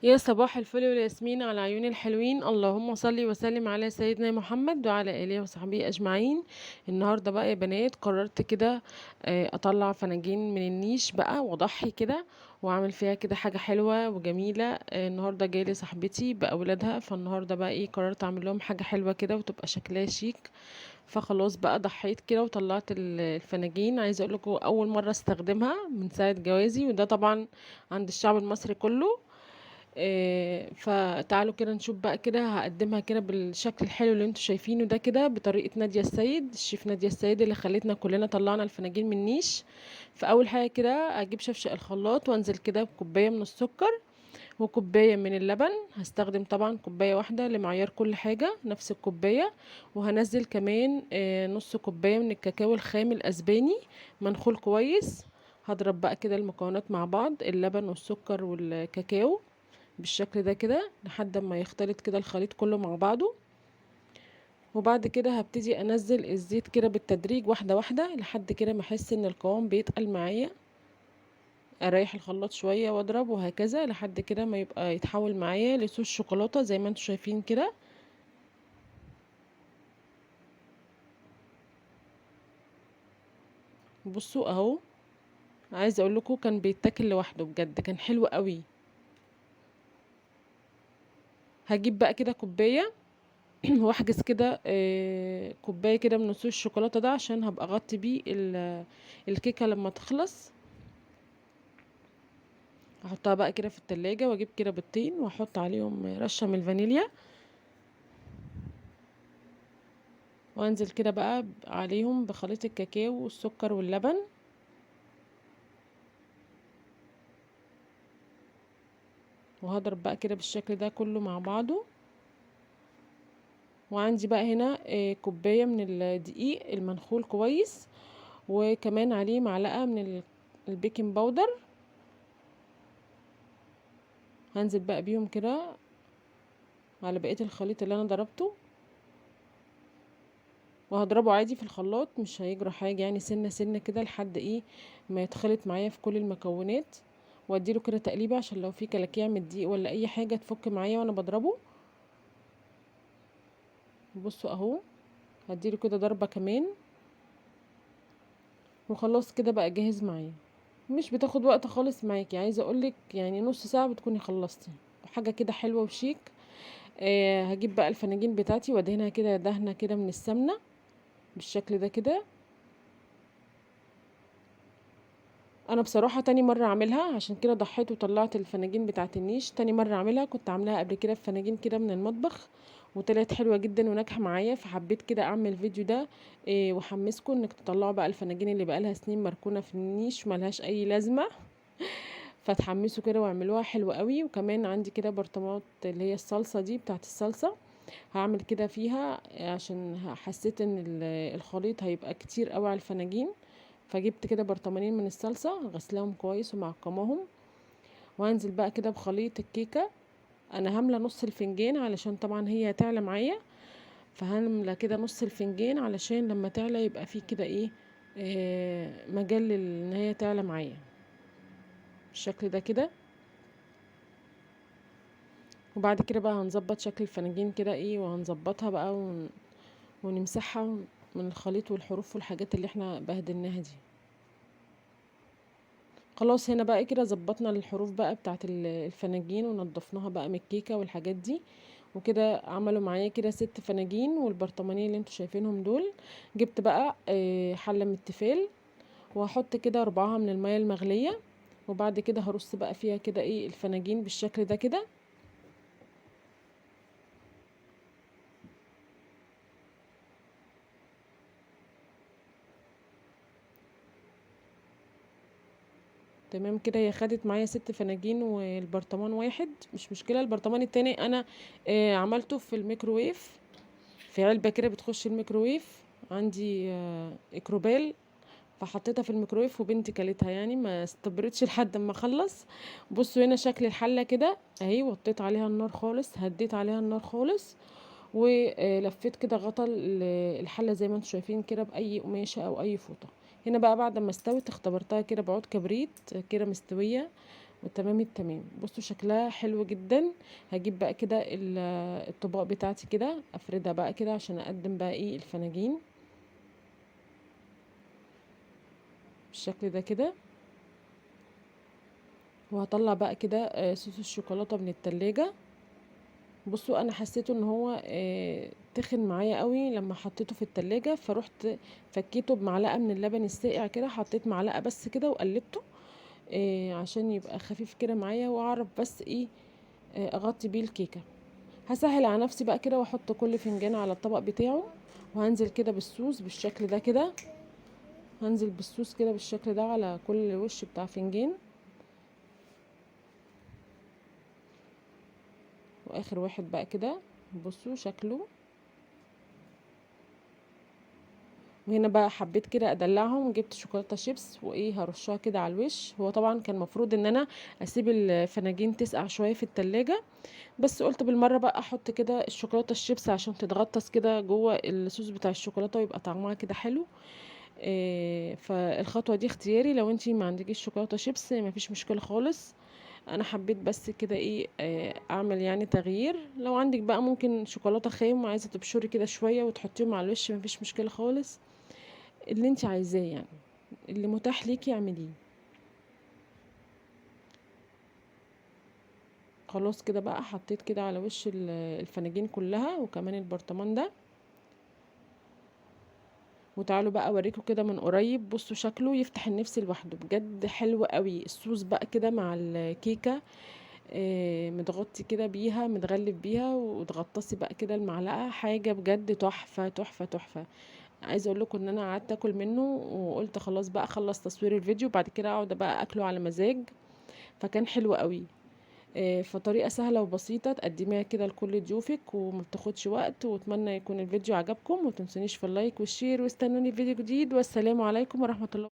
يا صباح الفل والياسمين على عيون الحلوين، اللهم صل وسلم على سيدنا محمد وعلى اله وصحبه اجمعين. النهارده بقى يا بنات قررت كده اطلع فناجين من النيش بقى واضحي كده واعمل فيها كده حاجه حلوه وجميله. النهارده جايه لي صاحبتي باولادها، فالنهارده بقى ايه قررت اعمل لهم حاجه حلوه كده وتبقى شكلها شيك. فخلاص بقى ضحيت كده وطلعت الفناجين. عايزه اقول لكم اول مره استخدمها من ساعه جوازي، وده طبعا عند الشعب المصري كله. فتعالوا كده نشوف بقى كده هقدمها كده بالشكل الحلو اللي انتوا شايفينه ده كده بطريقة نادية السيد، الشيف نادية السيد اللي خلتنا كلنا طلعنا الفناجين من نيش. فأول حاجة كده اجيب شفشق الخلاط وانزل كده بكوباية من السكر وكوباية من اللبن. هستخدم طبعا كوباية واحدة لمعيار كل حاجة نفس الكوباية. وهنزل كمان نص كوباية من الكاكاو الخام الأسباني منخول كويس. هضرب بقى كده المكونات مع بعض، اللبن والسكر والكاكاو بالشكل ده كده لحد ما يختلط كده الخليط كله مع بعضه. وبعد كده هبتدي انزل الزيت كده بالتدريج واحده واحده لحد كده ما احس ان القوام بيتقل معايا. اريح الخلاط شويه واضرب وهكذا لحد كده ما يبقى يتحول معايا لصوص شوكولاته زي ما انتم شايفين كده. بصوا اهو، عايزه اقول لكم كان بيتاكل لوحده بجد، كان حلو قوي. هجيب بقى كده كوبايه واحجز كده كوبايه كده من صوص الشوكولاته ده عشان هبقى اغطي بيه الكيكه لما تخلص. احطها بقى كده في التلاجة واجيب كده بيضتين واحط عليهم رشة من الفانيليا، وانزل كده بقى عليهم بخليط الكاكاو والسكر واللبن. وهضرب بقى كده بالشكل ده كله مع بعضه. وعندي بقى هنا كوباية من الدقيق المنخول كويس، وكمان عليه معلقة من البيكنج باودر. هنزل بقى بيهم كده على بقية الخليط اللي انا ضربته، وهضربه عادي في الخلاط مش هيجرى حاجة يعني، سنة سنة كده لحد ايه ما يتخلط معايا في كل المكونات. واديله كده تقليبه عشان لو في كلاكيع من الدقيق ولا اي حاجة تفك معايا وانا بضربه. بصوا اهو، هديله كده ضربة كمان وخلاص كده بقى جاهز معايا. مش بتاخد وقت خالص معاكي، عايزة اقولك يعني نص ساعة بتكوني خلصتي حاجة كده حلوة وشيك. هجيب بقى الفناجين بتاعتي وادهنها كده دهنة كده من السمنة بالشكل ده كده. انا بصراحه تاني مره اعملها عشان كده ضحيت وطلعت الفناجين بتاعه النيش. تاني مره اعملها، كنت عاملاها قبل كده في فناجين كده من المطبخ وطلعت حلوه جدا وناجحه معايا، فحبيت كده اعمل الفيديو ده. وحمسكم انك تطلعوا بقى الفناجين اللي بقالها سنين مركونه في النيش ملهاش اي لازمه. فتحمسوا كده واعملوها حلوه قوي. وكمان عندي كده برطمات اللي هي الصلصه دي بتاعه الصلصه، هعمل كده فيها عشان حسيت ان الخليط هيبقى كتير قوي على الفناجين. فجبت كده برطمانين من الصلصة غسلاهم كويس ومعقماهم. وهنزل بقى كده بخليط الكيكة. انا هاملة نص الفنجان علشان طبعا هي هتعلى معايا، فهاملة كده نص الفنجان علشان لما تعلى يبقى فيه كده ايه مجال ان هي تعلى معايا بالشكل ده كده. وبعد كده بقى هنظبط شكل الفناجين كده ايه، وهنظبطها بقى ونمسحها من الخليط والحروف والحاجات اللي احنا بهدلناها دي. خلاص هنا بقى كده ظبطنا الحروف بقى بتاعت الفناجين ونضفناها بقى من الكيكة والحاجات دي. وكده عملوا معايا كده 6 فناجين والبرطمانين اللي انتوا شايفينهم دول. جبت بقى حلة من التيفال وهحط كده ربعها من المية المغلية. وبعد كده هرص بقى فيها كده ايه الفناجين بالشكل ده كده. تمام كده، هي خدت معايا 6 فناجين والبرطمان واحد، مش مشكلة. البرطمان التاني انا عملته في الميكروويف، في علبة كده بتخش الميكروويف. عندي اكروبال، فحطيتها في الميكروويف وبنتي كلتها يعني ما استبردش لحد ما اخلص. بصوا هنا شكل الحله كده اهي، وطيت عليها النار خالص، هديت عليها النار خالص ولفيت كده غطا الحله زي ما انتم شايفين كده باي قماشه او اي فوطه. هنا بقى بعد ما استوت اختبرتها كده بعود كبريت كده مستويه. وتمام التمام. بصوا شكلها حلو جدا. هجيب بقى كده الطباق بتاعتي كده افردها بقى كده عشان اقدم بقى ايه الفناجين بالشكل ده كده. وهطلع بقى كده صوص الشوكولاته من التلاجة. بصوا انا حسيته ان هو تخن معايا قوي لما حطيته في التلاجة، فروحت فكيته بمعلقه من اللبن الساقع كده، حطيت معلقه بس كده وقلبته عشان يبقى خفيف كده معايا، واعرف بس ايه اغطي بيه الكيكه. هسهل على نفسي بقى كده واحط كل فنجان على الطبق بتاعه. وهنزل كده بالصوص بالشكل ده كده، هنزل بالصوص كده بالشكل ده على كل وش بتاع فنجان. واخر واحد بقى كده بصوا شكله. وهنا بقى حبيت كده ادلعهم، جبت شوكولاته شيبس وايه هرشها كده على الوش. هو طبعا كان مفروض ان انا اسيب الفناجين تسقع شويه في التلاجة، بس قلت بالمره بقى احط كده الشوكولاته الشيبس عشان تتغطس كده جوه الصوص بتاع الشوكولاته ويبقى طعمها كده حلو. فالخطوه دي اختياري، لو انتي ما عندكيش شوكولاته شيبس ما فيش مشكله خالص. انا حبيت بس كده ايه اعمل يعني تغيير. لو عندك بقى ممكن شوكولاته خام وعايزه تبشري كده شويه وتحطيهم على الوش ما فيش مشكله خالص، اللي انتي عايزاه يعني، اللي متاح ليكي اعمليه. خلاص كده بقى حطيت كده على وش الفناجين كلها وكمان البرطمان ده. وتعالوا بقى اوريكم كده من قريب. بصوا شكله يفتح النفس لوحده بجد، حلو قوي الصوص بقى كده مع الكيكه. متغطي كده بيها، متغلف بيها، وتغطسي بقى كده المعلقه، حاجه بجد تحفه تحفه تحفه. عايزه اقول لكم ان انا قعدت اكل منه وقلت خلاص بقى اخلص تصوير الفيديو بعد كده اقعد بقى اكله على مزاج. فكان حلو قوي. فطريقة سهلة وبسيطة تقدميها كده لكل ضيوفك وما بتاخدش وقت. واتمنى يكون الفيديو عجبكم، ومتنسونيش في اللايك والشير، واستنوني في فيديو جديد، والسلام عليكم ورحمة الله.